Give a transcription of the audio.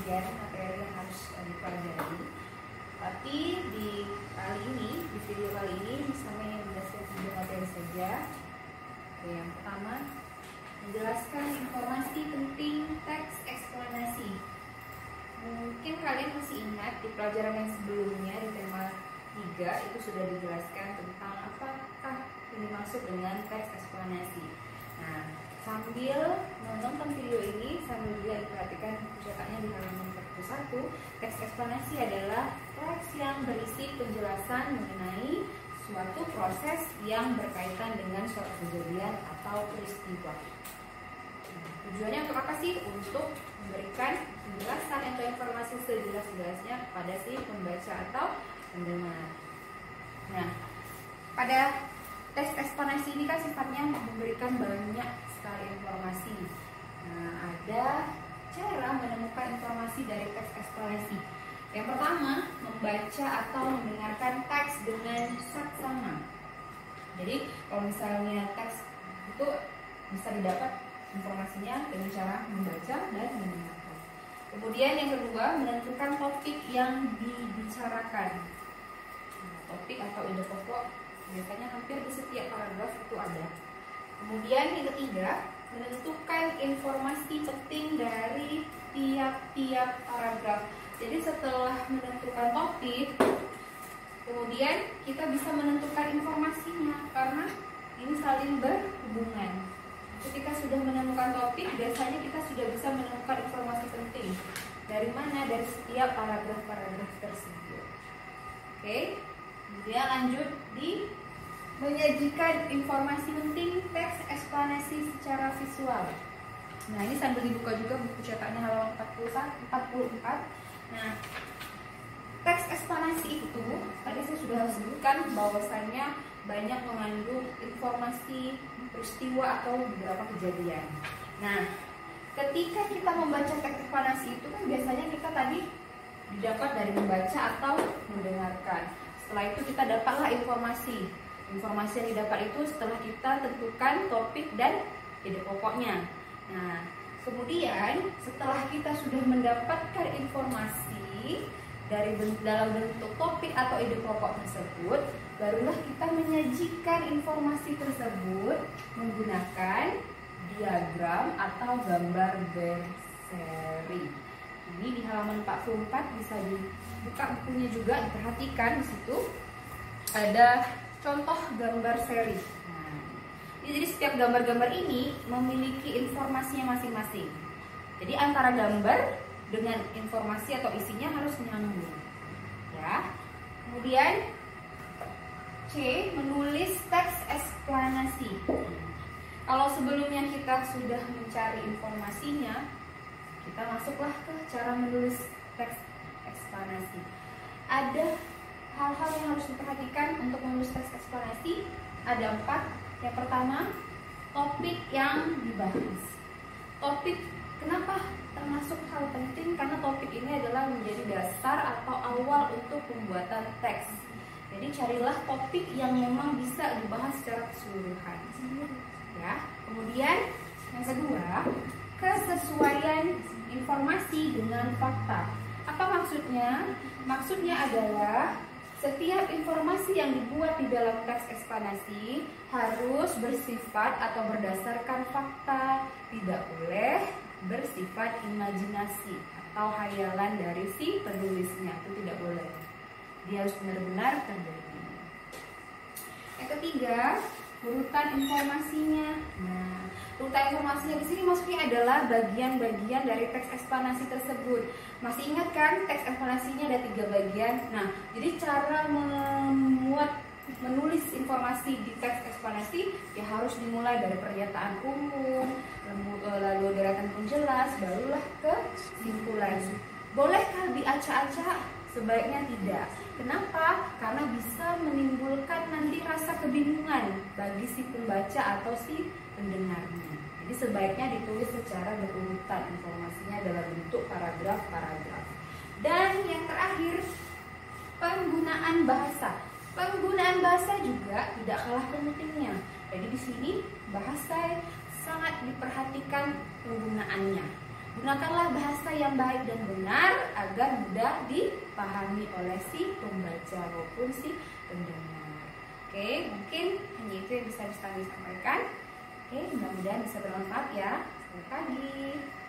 bagian materi yang harus dipelajari. Tapi di video kali ini misalnya menjelaskan 3 materi saja. Oke, yang pertama menjelaskan informasi penting teks eksplanasi. Mungkin kalian masih ingat di pelajaran yang sebelumnya di tema 3 itu sudah dijelaskan tentang apakah ini dimaksud dengan teks eksplanasi. Nah, sambil menonton video ini, sambil juga diperhatikan cetakannya di halaman 41, teks eksplanasi adalah teks yang berisi penjelasan mengenai suatu proses yang berkaitan dengan suatu kejadian atau peristiwa. Tujuannya untuk apa sih? Untuk memberikan penjelasan atau informasi sejelas-jelasnya kepada si pembaca atau pendengar. Nah, pada teks ekspansi ini kan sifatnya memberikan banyak sekali informasi. Nah, ada cara menemukan informasi dari teks ekspansi. Yang pertama, membaca atau mendengarkan teks dengan saksama. Jadi, kalau misalnya teks itu bisa didapat informasinya dengan cara membaca dan mendengarkan. Kemudian yang kedua, menentukan topik yang dibicarakan. Nah, topik atau ide pokok biasanya hampir di setiap paragraf itu ada. Kemudian yang ketiga, menentukan informasi penting dari tiap-tiap paragraf. Jadi setelah menentukan topik, kemudian kita bisa menentukan informasinya karena ini saling berhubungan. Ketika sudah menemukan topik, biasanya kita sudah bisa menemukan informasi penting. Dari mana? Dari setiap paragraf-paragraf tersebut. Oke. Kemudian lanjut di menyajikan informasi penting teks eksplanasi secara visual. Nah, ini sambil dibuka juga buku cetaknya halaman 44. Nah, teks eksplanasi itu tadi saya sudah sebutkan bahwasannya banyak mengandung informasi peristiwa atau beberapa kejadian. Nah, ketika kita membaca teks eksplanasi itu kan biasanya kita tadi didapat dari membaca atau mendengarkan. Setelah itu kita dapatlah informasi. Informasi yang didapat itu setelah kita tentukan topik dan ide pokoknya. Nah, kemudian setelah kita sudah mendapatkan informasi dalam bentuk topik atau ide pokok tersebut, barulah kita menyajikan informasi tersebut menggunakan diagram atau gambar berseri. Ini di halaman 44 bisa dibuka bukunya juga, diperhatikan di situ ada contoh gambar seri. Nah, jadi setiap gambar-gambar ini memiliki informasinya masing-masing. Jadi antara gambar dengan informasi atau isinya harus nyambung. Ya. Kemudian C, menulis teks eksplanasi. Kalau sebelumnya kita sudah mencari informasinya, kita masuklah ke cara menulis teks eksplanasi. Ada hal-hal yang harus diperhatikan untuk menulis teks eksplanasi. Ada 4. Yang pertama, topik yang dibahas. Topik, kenapa termasuk hal penting? Karena topik ini adalah menjadi dasar atau awal untuk pembuatan teks. Jadi carilah topik yang memang bisa dibahas secara keseluruhan. Ya. Kemudian yang kedua, kesesuaian informasi dengan fakta. Apa maksudnya? Maksudnya adalah setiap informasi yang dibuat di dalam teks eksplanasi harus bersifat atau berdasarkan fakta, tidak boleh bersifat imajinasi atau hayalan dari si penulisnya, itu tidak boleh. Dia harus benar-benar terjadi. Yang ketiga, urutan informasinya. Nah, urutan informasinya di sini maksudnya adalah bagian-bagian dari teks eksplanasi tersebut. Masih ingat kan teks eksplanasinya ada 3 bagian. Nah, jadi cara menulis informasi di teks eksplanasi ya harus dimulai dari pernyataan umum, lalu deretan penjelas, barulah ke kesimpulan. Bolehkah diacak-acak? Sebaiknya tidak. Kenapa? Karena bisa menimbulkan nanti rasa kebingungan bagi si pembaca atau si pendengarnya. Jadi sebaiknya ditulis secara berurutan informasinya dalam bentuk paragraf-paragraf. Dan yang terakhir, penggunaan bahasa. Penggunaan bahasa juga tidak kalah pentingnya. Jadi di sini bahasa sangat diperhatikan penggunaannya. Gunakanlah bahasa yang baik dan benar agar mudah dipahami oleh si pembaca maupun si pendengar. Oke, mungkin hanya itu yang bisa disampaikan. Oke, mudah-mudahan bisa bermanfaat ya. Selamat pagi.